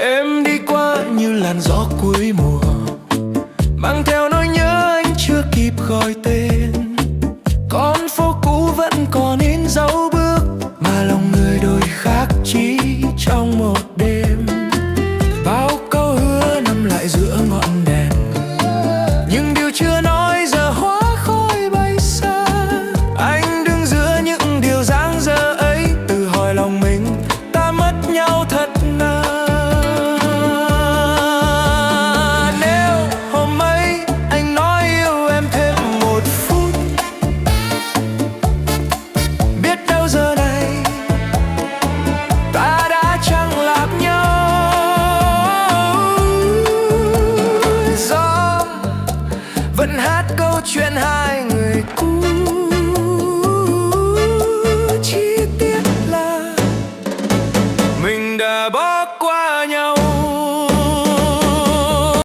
Em đi qua như làn gió cuối mùa, mang theo nỗi nhớ anh chưa kịp gọi tên. Con phố cũ vẫn còn in dấu bước, mà lòng người đổi khác chỉ trong một đêm. Bao câu hứa nằm lại giữa ngọn đèn, nhưng điều chưa nói giờ hóa khói bay xa. Anh đứng giữa những điều dang dở ấy, tự hỏi lòng mình ta mất nhau thật nào. Nếu hôm ấy anh nói yêu em thêm một phút, biết đâu giờ này ta đã chẳng lạc nhau. Gió vẫn hát câu chuyện hai người cũ, chi tiết là mình đã bỏ qua nhau.